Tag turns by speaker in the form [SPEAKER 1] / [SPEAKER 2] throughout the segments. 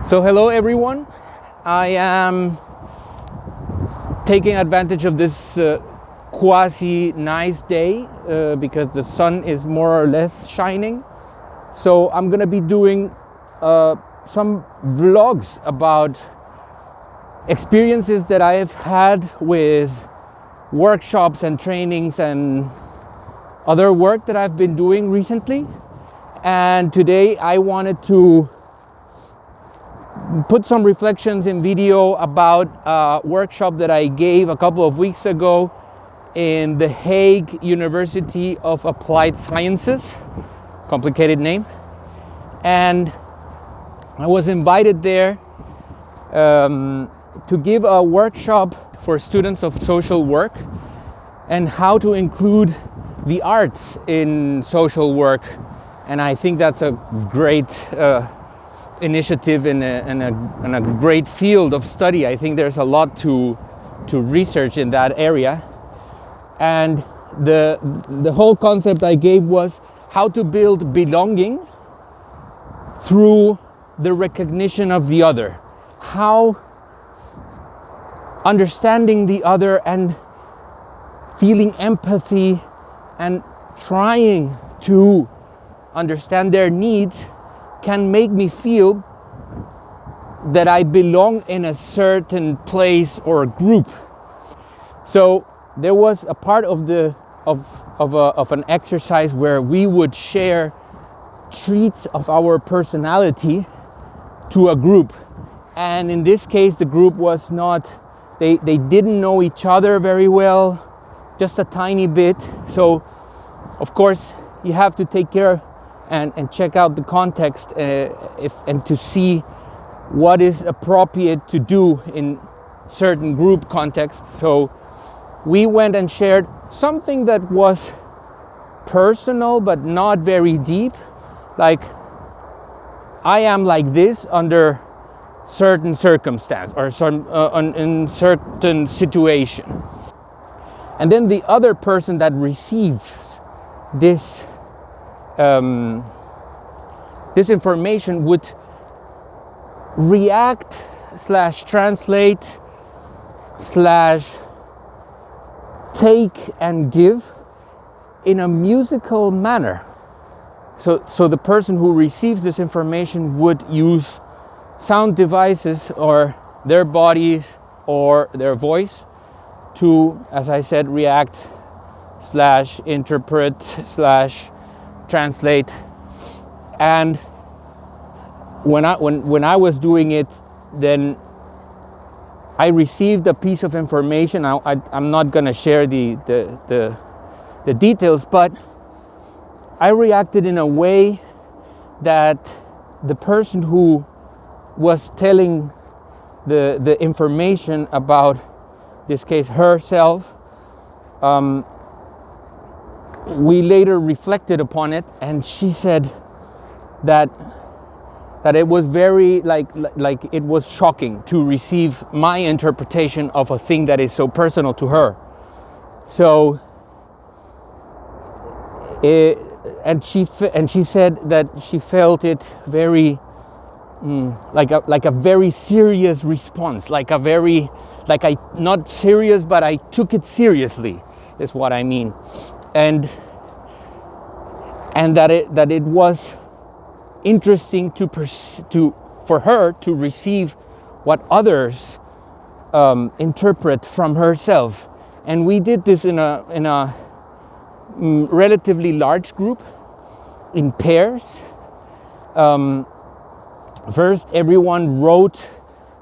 [SPEAKER 1] So hello everyone. I am taking advantage of this quasi nice day because the sun is more or less shining. So I'm gonna be doing some vlogs about experiences that I have had with workshops and trainings and other work that I've been doing recently. And today I wanted to put some reflections in video about a workshop that I gave a couple of weeks ago in the Hague University of Applied Sciences, complicated name. And I was invited there to give a workshop for students of social work and how to include the arts in social work. And I think that's a great initiative and a great field of study. I think there's a lot to research in that area. And the whole concept I gave was how to build belonging through the recognition of the other. How understanding the other and feeling empathy and trying to understand their needs can make me feel that I belong in a certain place or group. So there was a part of an exercise where we would share traits of our personality to a group. And in this case, the group was not, they didn't know each other very well, just a tiny bit. So of course you have to take care and check out the context and to see what is appropriate to do in certain group contexts. So we went and shared something that was personal but not very deep, like I am like this under certain circumstance or in certain situation. And then the other person that receives this this information would react / translate / take and give in a musical manner. So the person who receives this information would use sound devices or their body or their voice to, as I said, react / interpret / translate. And when I was doing it, then I received a piece of information. I'm not gonna share the details, but I reacted in a way that the person who was telling the information about, this case, herself, we later reflected upon it, and she said that it was very like it was shocking to receive my interpretation of a thing that is so personal to her. So and she said that she felt it very like a very serious response, like I not serious, but I took it seriously, is what I mean. And that it was interesting for her to receive what others interpret from herself. And we did this in a relatively large group, in pairs. First, everyone wrote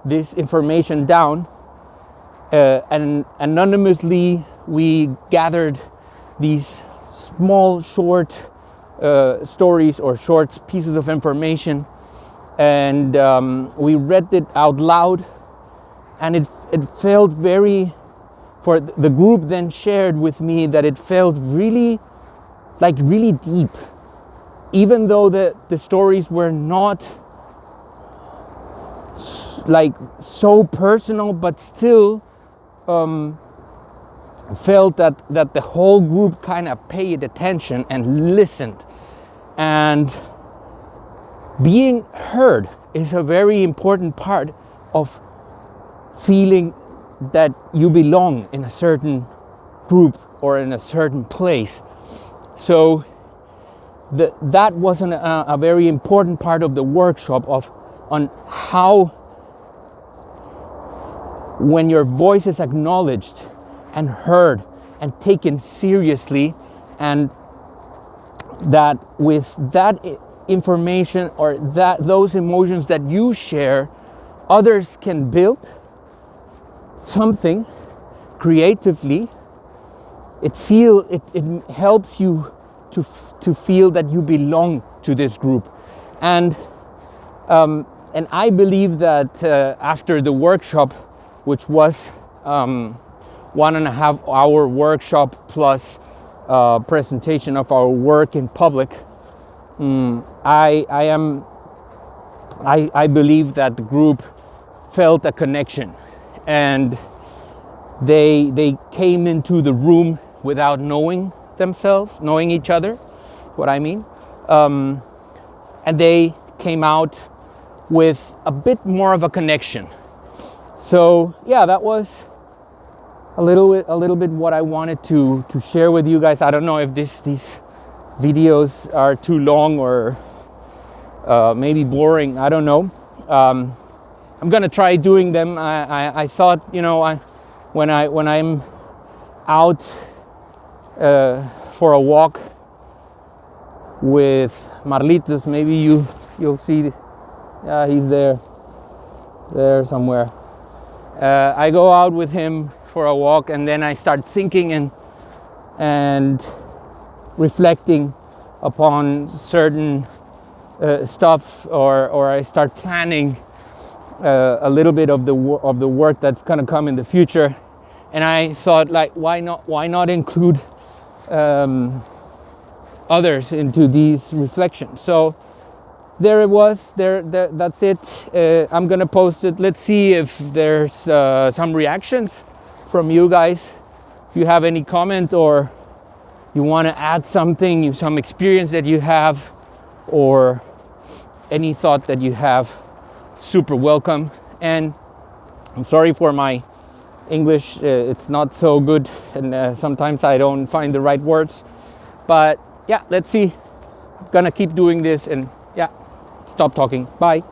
[SPEAKER 1] this information down, and anonymously we gathered these small, short stories or short pieces of information, and we read it out loud, and it felt very, for the group then shared with me that it felt really deep, even though the stories were not like so personal, but still felt that the whole group kind of paid attention and listened, and being heard is a very important part of feeling that you belong in a certain group or in a certain place. So that was a very important part of the workshop on how, when your voice is acknowledged and heard and taken seriously, and that with that information or those emotions that you share, others can build something creatively. It helps you to feel that you belong to this group, and I believe that after the workshop, which was 1.5 hour workshop plus presentation of our work in public, I believe that the group felt a connection, and they came into the room without knowing each other, what I mean, and they came out with a bit more of a connection. So yeah, that was a little bit what I wanted to share with you guys. I don't know if these videos are too long or maybe boring. I don't know. I'm gonna try doing them. I thought, when I'm out for a walk with Marlitos, maybe you'll see. Yeah, he's there somewhere. I go out with him for a walk, and then I start thinking and reflecting upon certain stuff, or I start planning a little bit of the work that's gonna come in the future. And I thought, like, why not include others into these reflections? So there it was. That's it. I'm gonna post it. Let's see if there's some reactions from you guys. If you have any comment, or you want to add something, some experience that you have, or any thought that you have, super welcome. And I'm sorry for my English. It's not so good, and sometimes I don't find the right words. But yeah, let's see. I'm gonna keep doing this, and yeah, stop talking. Bye.